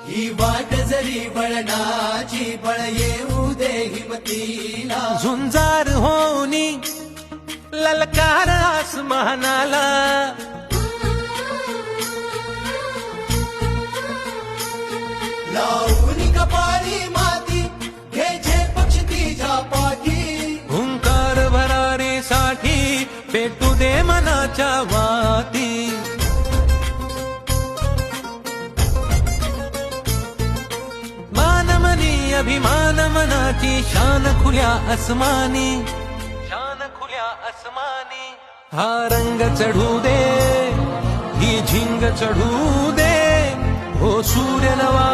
ही वाट जरी बळणाची बळ येऊ दे हिमतीला झुंजार होनी ललकार आसमानाला लावून कपाळी माती घ्यायचे पक्ष तिच्या पाठी हुंकार भरारीसाठी पेटू दे मनाच्या वाती मानमनी अभिमान मनाची शान खुल्या आसमानी शान खुल्या आसमानी हा रंग चढू दे ही झिंग चढू दे हो सूर्य नवा